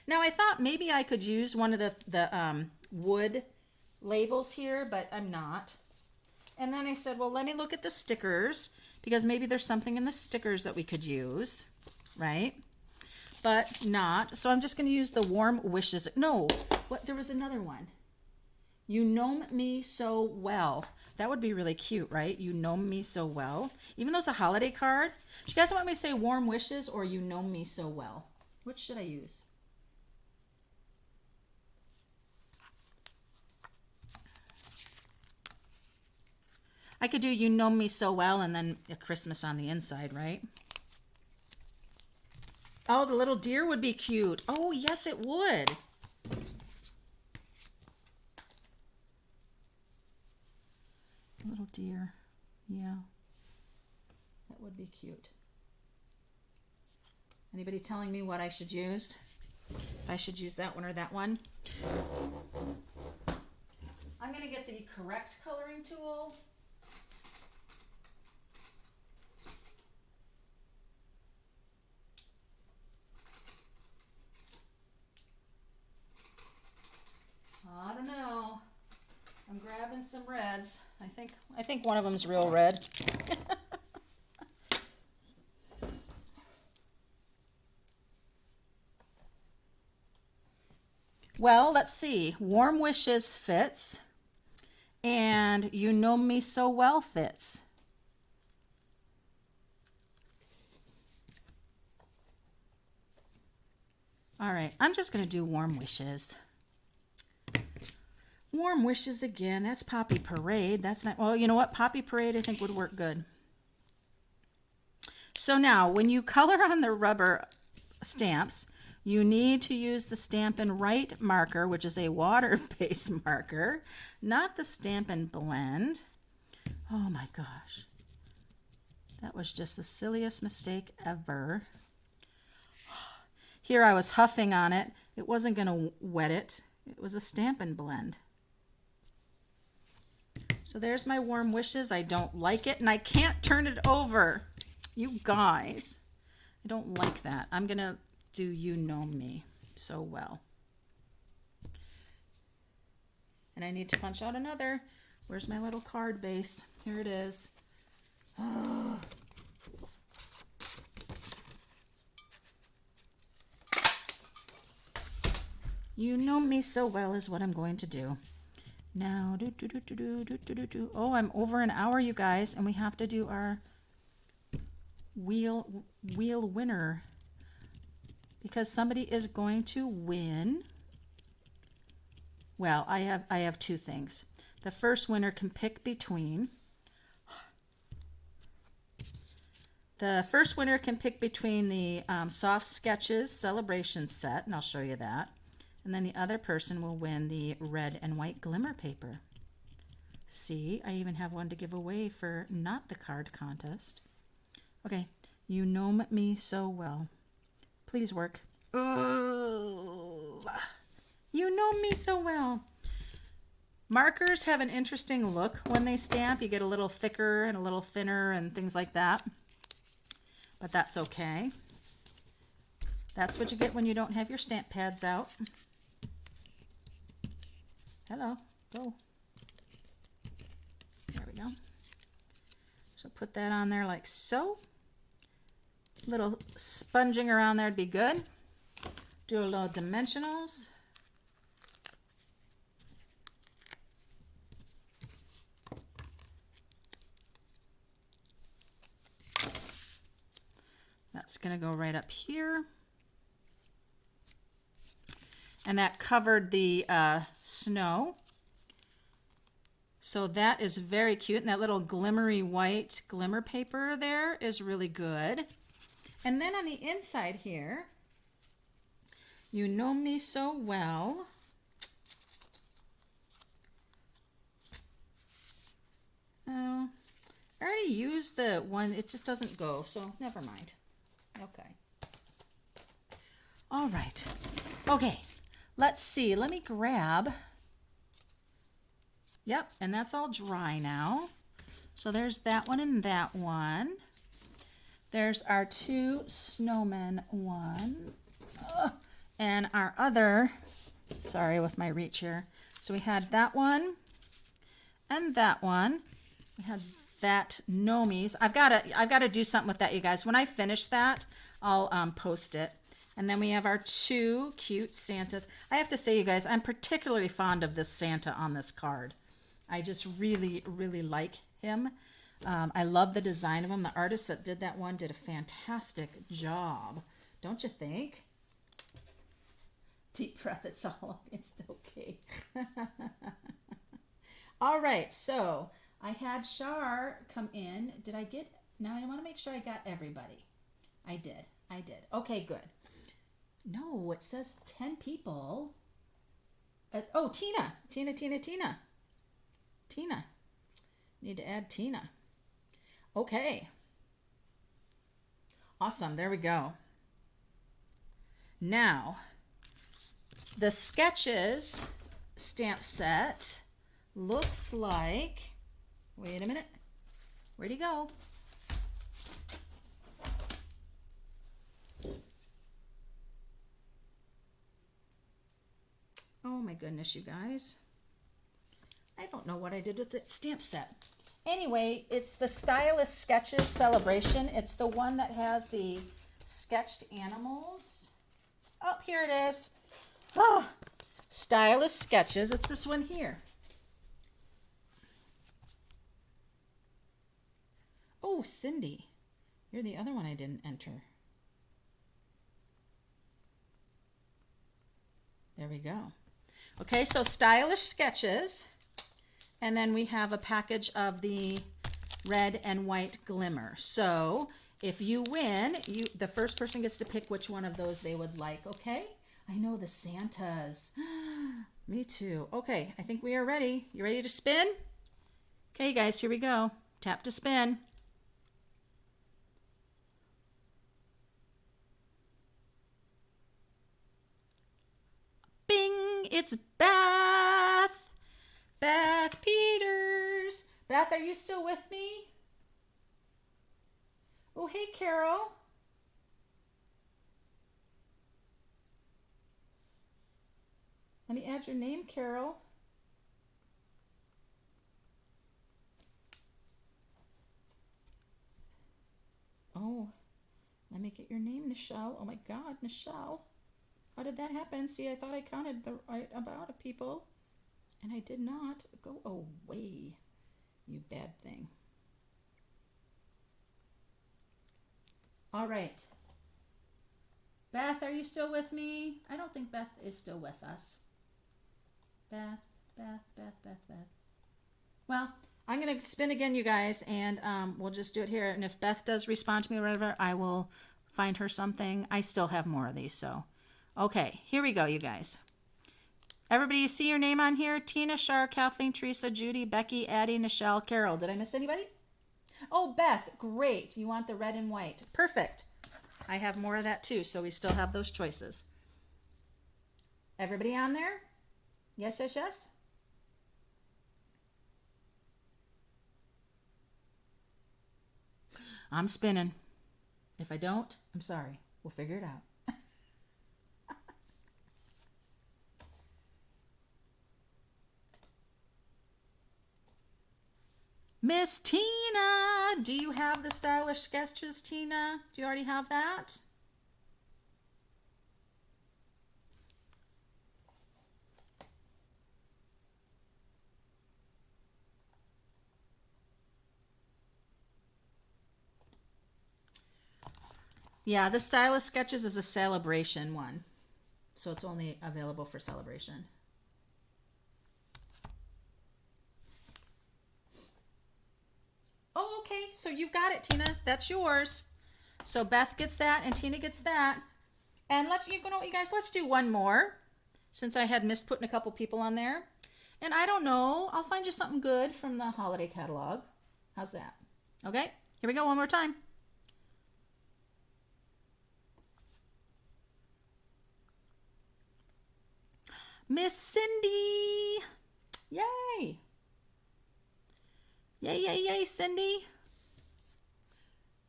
Now I thought maybe I could use one of the wood labels here, but I'm not. And then I said, well, let me look at the stickers because maybe there's something in the stickers that we could use, right? But not. So I'm just going to use the warm wishes. No, what? There was another one. You know me so well. That would be really cute, right? You know me so well. Even though it's a holiday card. Do you guys want me to say warm wishes or you know me so well? Which should I use? I could do you know me so well and then a Christmas on the inside, right? Oh, the little deer would be cute. Oh, yes, it would. Little deer. Yeah. That would be cute. Anybody telling me what I should use? If I should use that one or that one? I'm going to get the correct coloring tool. I don't know. I'm grabbing some reds. I think one of them's real red. Well, let's see. Warm Wishes fits. And You Know Me So Well fits. All right, I'm just going to do Warm Wishes. Warm Wishes again. That's Poppy Parade. That's not, well, you know what? Poppy Parade I think would work good. So now, when you color on the rubber stamps, you need to use the Stampin' Write marker, which is a water-based marker, not the Stampin' Blend. Oh my gosh. That was just the silliest mistake ever. Here I was huffing on it. It wasn't going to wet it. It was a Stampin' Blend. So there's my Warm Wishes. I don't like it, and I can't turn it over. You guys, I don't like that. I'm going to do You Know Me So Well. And I need to punch out another. Where's my little card base? Here it is. Oh. You Know Me So Well is what I'm going to do. Now, oh, I'm over an hour, you guys, and we have to do our wheel winner because somebody is going to win. Well, I have two things. The first winner can pick between. The first winner can pick between the Soft Sketches Celebration set, and I'll show you that. And then the other person will win the red and white glimmer paper. See, I even have one to give away for not the card contest. Okay, you know me so well. Please work. Oh, you know me so well. Markers have an interesting look when they stamp. You get a little thicker and a little thinner and things like that. But that's okay. That's what you get when you don't have your stamp pads out. Hello, go. There we go. So put that on there like so. Little sponging around there would be good. Do a little dimensionals. That's going to go right up here. And that covered the snow. So that is very cute. And that little glimmery white glimmer paper there is really good. And then on the inside here, you know me so well. Oh, I already used the one. It just doesn't go, so never mind. Okay. All right. Okay. Let's see. Let me grab. Yep, and that's all dry now. So there's that one and that one. There's our two snowmen one. And our other, sorry with my reach here. So we had that one and that one. We had that Nomies. I've got to do something with that, you guys. When I finish that, I'll post it. And then we have our two cute Santas. I have to say, you guys, I'm particularly fond of this Santa on this card. I just really, really like him. I love the design of him. The artist that did that one did a fantastic job. Don't you think? Deep breath, it's okay. All right, so I had Shar come in. Did I get, now I want to make sure I got everybody. I did. Okay, good. No, it says 10 people. Oh, Tina. Need to add Tina. Okay. Awesome, there we go. Now, the Sketches stamp set looks like, wait a minute, where'd he go? Oh my goodness, you guys. I don't know what I did with the stamp set. Anyway, it's the Stylish Sketches Celebration. It's the one that has the sketched animals. Oh, here it is. Oh, Stylish Sketches. It's this one here. Oh, Cindy. You're the other one I didn't enter. There we go. Okay, so Stylish Sketches. And then we have a package of the red and white glimmer. So if you win, the first person gets to pick which one of those they would like, okay? I know the Santas. Me too. Okay, I think we are ready. You ready to spin? Okay, guys, here we go. Tap to spin. Bing! It's Beth! Beth Peters. Beth, are you still with me? Oh, hey, Carol. Let me add your name, Carol. Oh, let me get your name, Nichelle. Oh my God, Nichelle. How did that happen? See, I thought I counted the right amount of people. And I did not. Go away, you bad thing. All right. Beth, are you still with me? I don't think Beth is still with us. Beth. Well, I'm going to spin again, you guys, and we'll just do it here. And if Beth does respond to me or whatever, I will find her something. I still have more of these, so. Okay, here we go, you guys. Everybody, you see your name on here? Tina, Shar, Kathleen, Teresa, Judy, Becky, Addie, Nichelle, Carol. Did I miss anybody? Oh, Beth, great. You want the red and white. Perfect. I have more of that too, so we still have those choices. Everybody on there? Yes, yes, yes? I'm spinning. If I don't, I'm sorry. We'll figure it out. Miss Tina, do you have the stylish sketches, Tina? Do you already have that? Yeah, the stylish sketches is a celebration one. So it's only available for celebration. Oh, okay. So you've got it, Tina. That's yours. So Beth gets that and Tina gets that. And you guys, let's do one more since I had missed putting a couple people on there. And I don't know, I'll find you something good from the holiday catalog. How's that? Okay, here we go one more time. Miss Cindy. Yay. Yay, yay, yay, Cindy.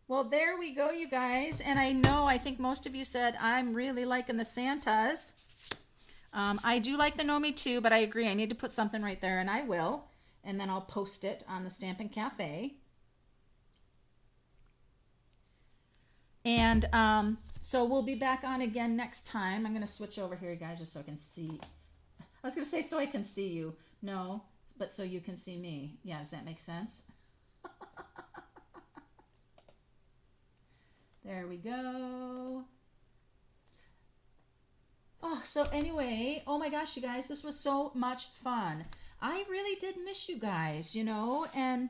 Well, there we go, you guys. And I think most of you said, I'm really liking the Santas. I do like the Nomi too, but I agree. I need to put something right there, and I will. And then I'll post it on the Stampin' Cafe. And so we'll be back on again next time. I'm going to switch over here, you guys, just so I can see. I was going to say so I can see you. No, but so you can see me. Yeah, does that make sense? There we go. Oh, so anyway, oh my gosh, you guys, this was so much fun. I really did miss you guys, and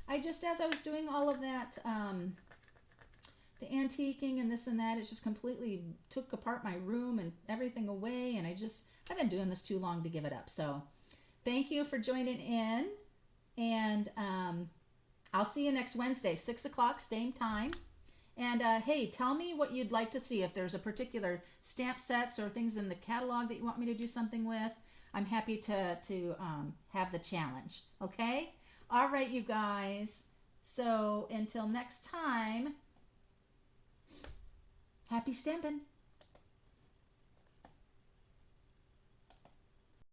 I just, as I was doing all of that, the antiquing and this and that, it just completely took apart my room and everything away, and I've been doing this too long to give it up. So thank you for joining in, and I'll see you next Wednesday, 6 o'clock, same time. And hey, tell me what you'd like to see. If there's a particular stamp sets or things in the catalog that you want me to do something with, I'm happy to have the challenge. Okay? All right, you guys. So until next time, happy stamping.